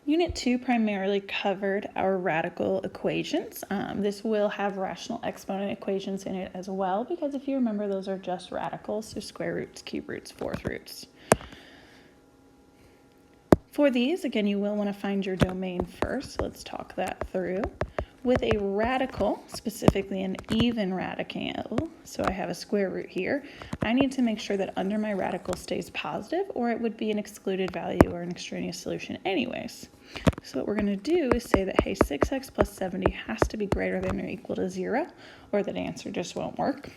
Unit 2 primarily covered our radical equations. This will have rational exponent equations in it as well, because if you remember, those are just radicals, so square roots, cube roots, fourth roots. For these, again, you will want to find your domain first, so let's talk that through. With a radical, specifically an even radical, so I have a square root here, I need to make sure that under my radical stays positive, or it would be an excluded value or an extraneous solution anyways. So what we're going to do is say that, hey, 6x plus 70 has to be greater than or equal to 0, or that answer just won't work.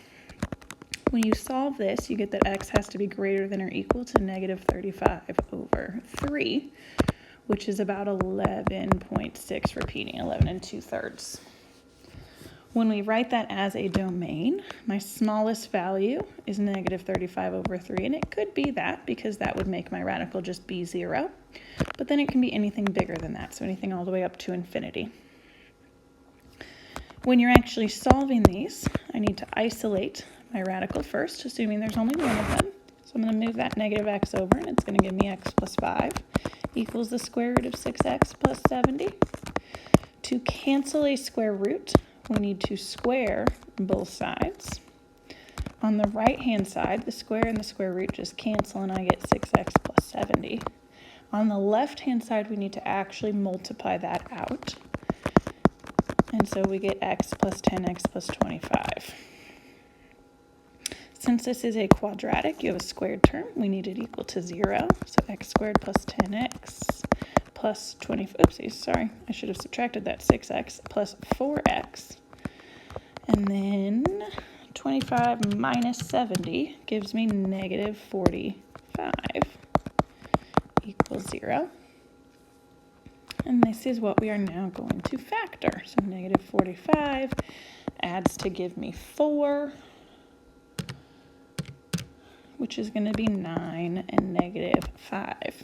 When you solve this, you get that x has to be greater than or equal to negative 35 over 3, which is about 11.6, repeating 11 2/3. When we write that as a domain, my smallest value is negative 35 over 3, and it could be that because that would make my radical just be 0. But then it can be anything bigger than that, so anything all the way up to infinity. When you're actually solving these, I need to isolate my radical first, assuming there's only one of them. So I'm going to move that negative x over, and it's going to give me x plus 5 equals the square root of 6x plus 70. To cancel a square root, we need to square both sides. On the right-hand side, the square and the square root just cancel, and I get 6x plus 70. On the left-hand side, we need to actually multiply that out. And so we get x plus 10x plus 25. Since this is a quadratic, you have a squared term, we need it equal to 0. So x squared plus 10x plus 20, oopsies, sorry, I should have subtracted that 6x plus 4x. And then 25 minus 70 gives me negative 45 equals 0. And this is what we are now going to factor. So negative 45 adds to give me 4, which is going to be 9 and negative 5.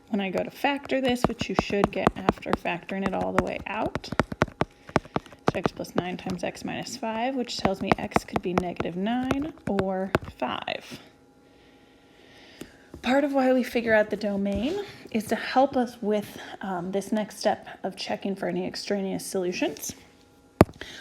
When I go to factor this, which you should get after factoring it all the way out, so x plus 9 times x minus 5, which tells me x could be negative 9 or 5. Part of why we figure out the domain is to help us with this next step of checking for any extraneous solutions.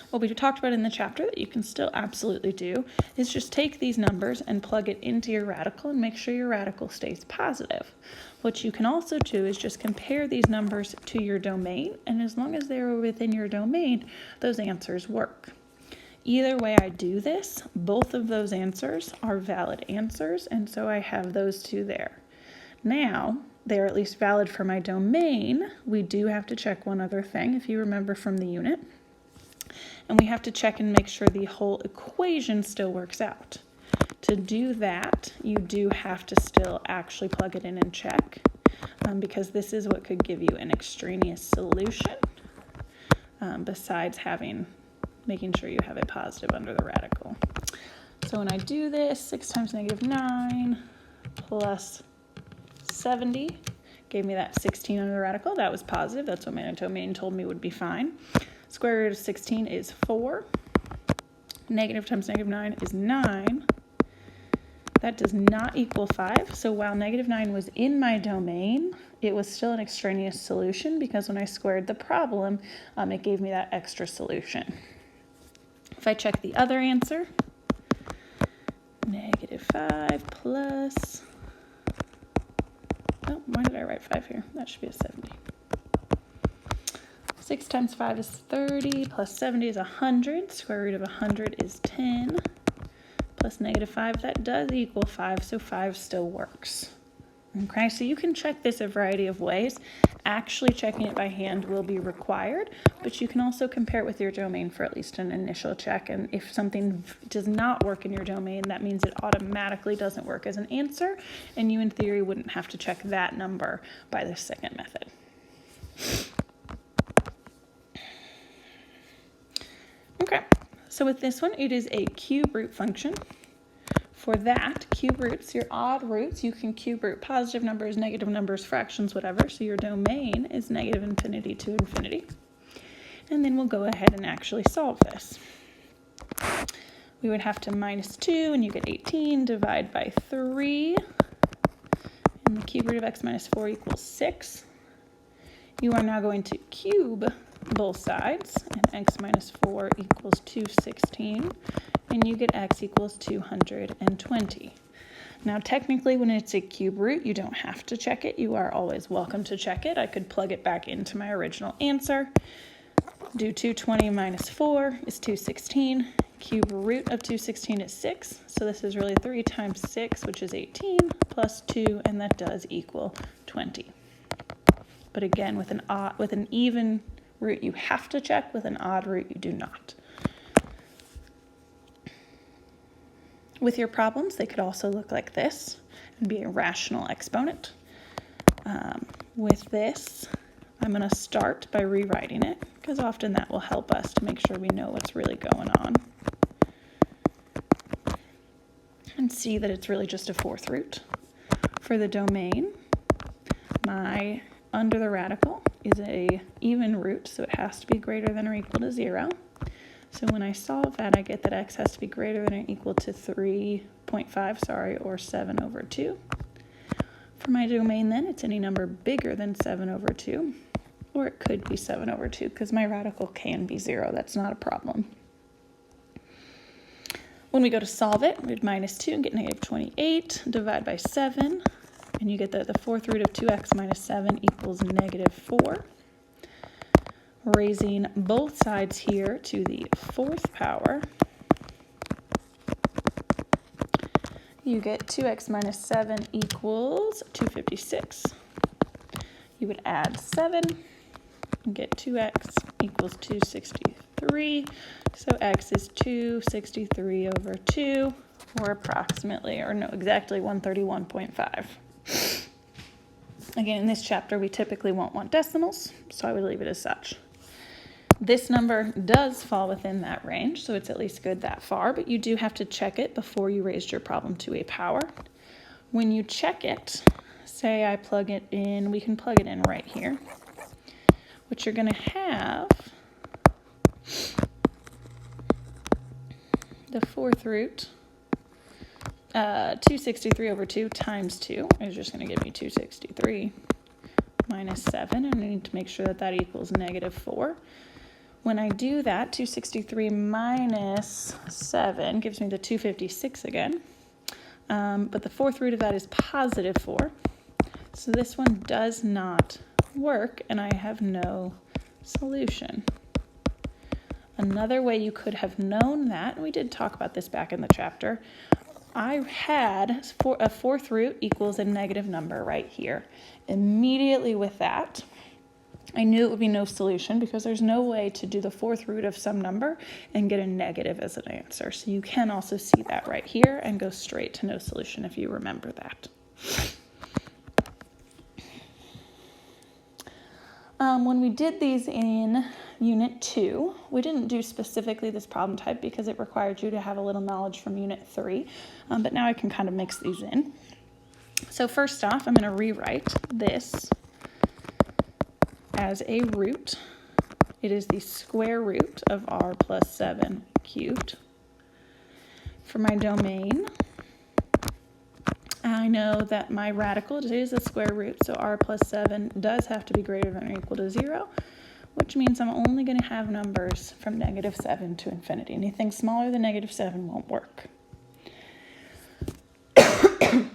What we talked about in the chapter that you can still absolutely do is just take these numbers and plug it into your radical and make sure your radical stays positive. What you can also do is just compare these numbers to your domain, and as long as they're within your domain, those answers work. Either way I do this, both of those answers are valid answers, and so I have those two there. Now, they're at least valid for my domain. We do have to check one other thing, if you remember from the unit. And we have to check and make sure the whole equation still works out. To do that, you do have to still actually plug it in and check, because this is what could give you an extraneous solution, besides making sure you have it positive under the radical. So when I do this, 6 times negative 9 plus 70 gave me that 16 under the radical. That was positive. That's what my domain told me would be fine. Square root of 16 is 4. Negative times negative 9 is 9. That does not equal 5. So while negative 9 was in my domain, it was still an extraneous solution because when I squared the problem, it gave me that extra solution. If I check the other answer, negative 5 plus, oh, why did I write 5 here? That should be a 70. 6 times 5 is 30, plus 70 is 100. Square root of 100 is 10, plus negative 5. That does equal 5, so 5 still works. Okay, so you can check this a variety of ways. Actually checking it by hand will be required, but you can also compare it with your domain for at least an initial check. And if something does not work in your domain, that means it automatically doesn't work as an answer, and you in theory wouldn't have to check that number by the second method. Okay, so with this one, it is a cube root function. For that, cube roots, your odd roots, you can cube root positive numbers, negative numbers, fractions, whatever. So your domain is negative infinity to infinity. And then we'll go ahead and actually solve this. We would have to minus 2, and you get 18, divide by 3. And the cube root of x minus 4 equals 6. You are now going to cube both sides, and x minus 4 equals 216, and you get x equals 220. Now technically when it's a cube root, you don't have to check it. You are always welcome to check it. I could plug it back into my original answer. Do 220 minus 4 is 216. Cube root of 216 is 6. So this is really 3 times 6, which is 18, plus 2, and that does equal 20. But again, with an even root, you have to check. With an odd root, you do not. With your problems, they could also look like this and be a rational exponent. With this, I'm going to start by rewriting it, because often that will help us to make sure we know what's really going on. And see that it's really just a fourth root. For the domain, my under the radical is a even root, so it has to be greater than or equal to 0. So when I solve that, I get that x has to be greater than or equal to 3.5, or 7 over 2. For my domain then, it's any number bigger than 7 over 2, or it could be 7 over 2, because my radical can be 0. That's not a problem. When we go to solve it, we have minus 2 and get negative 28, divide by 7, and you get that the fourth root of 2x minus 7 equals negative 4. Raising both sides here to the fourth power, you get 2x minus 7 equals 256. You would add 7 and get 2x equals 263. So x is 263 over 2, or approximately, or no, exactly 131.5. Again, in this chapter, we typically won't want decimals, so I would leave it as such. This number does fall within that range, so it's at least good that far, but you do have to check it before you raised your problem to a power. When you check it, say I plug it in, we can plug it in right here. What you're going to have, the fourth root, 263 over 2 times 2 is just going to give me 263 minus 7, and I need to make sure that that equals negative 4. When I do that, 263 minus 7 gives me the 256 again, but the fourth root of that is positive 4, so this one does not work, and I have no solution. Another way you could have known that, and we did talk about this back in the chapter, I had a fourth root equals a negative number right here. Immediately with that, I knew it would be no solution, because there's no way to do the fourth root of some number and get a negative as an answer. So you can also see that right here and go straight to no solution if you remember that. When we did these in Unit 2, we didn't do specifically this problem type because it required you to have a little knowledge from Unit 3, but now I can kind of mix these in. So first off, I'm going to rewrite this as a root. It is the square root of r plus 7 cubed. For my domain, I know that my radical is a square root, so r plus 7 does have to be greater than or equal to 0, which means I'm only going to have numbers from negative 7 to infinity. Anything smaller than negative 7 won't work. I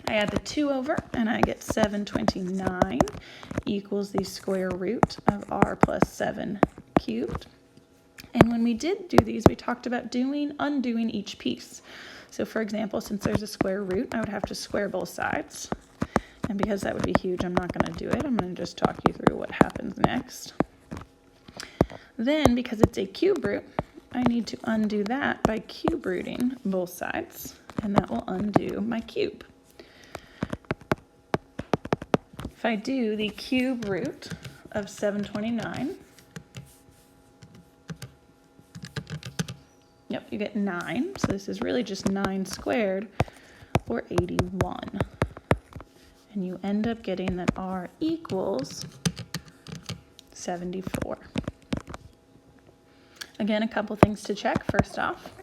add the 2 over, and I get 729 equals the square root of r plus 7 cubed. And when we did do these, we talked about undoing each piece. So for example, since there's a square root, I would have to square both sides. And because that would be huge, I'm not going to do it. I'm going to just talk you through what happens next. Then, because it's a cube root, I need to undo that by cube rooting both sides, and that will undo my cube. If I do the cube root of 729, yep, you get 9. So this is really just 9 squared, or 81. And you end up getting that r equals 74. Again, a couple things to check. First off,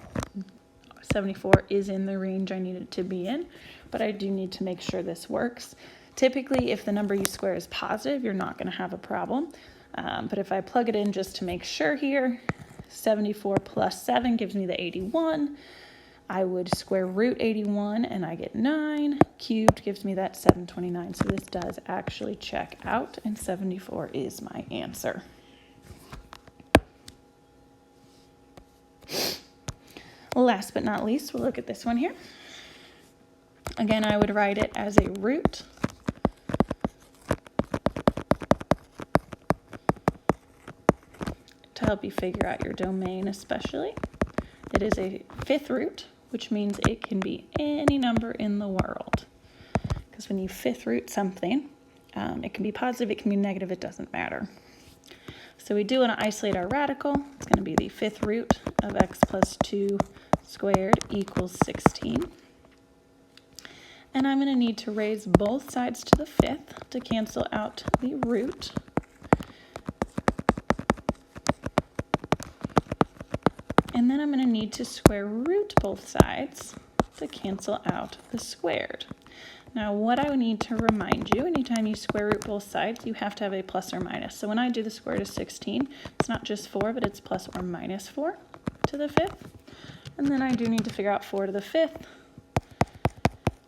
74 is in the range I need it to be in, but I do need to make sure this works. Typically, if the number you square is positive, you're not going to have a problem. But if I plug it in just to make sure here, 74 plus 7 gives me the 81. I would square root 81 and I get 9. Cubed gives me that 729. So this does actually check out, and 74 is my answer. Last but not least, we'll look at this one here. Again, I would write it as a root to help you figure out your domain especially. It is a fifth root, which means it can be any number in the world. Because when you fifth root something, it can be positive, it can be negative, it doesn't matter. So we do want to isolate our radical. It's going to be the fifth root of x plus 2 squared equals 16. And I'm going to need to raise both sides to the fifth to cancel out the root. And then I'm going to need to square root both sides to cancel out the squared. Now what I would need to remind you, anytime you square root both sides, you have to have a plus or minus. So when I do the square root of 16, it's not just 4, but it's plus or minus 4 to the fifth. And then I do need to figure out 4 to the fifth.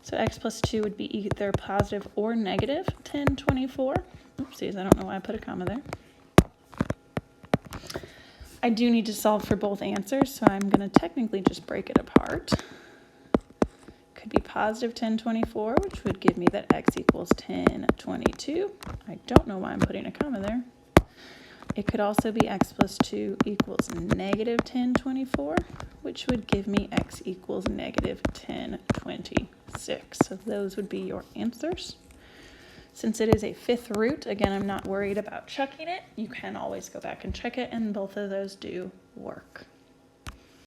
So x plus 2 would be either positive or negative 1024. Oopsies, I don't know why I put a comma there. I do need to solve for both answers, so I'm going to technically just break it apart. Could be positive 1024, which would give me that x equals 1022. I don't know why I'm putting a comma there. It could also be x plus 2 equals negative 1024, which would give me x equals negative 1026. So those would be your answers. Since it is a fifth root, again, I'm not worried about checking it. You can always go back and check it, and both of those do work.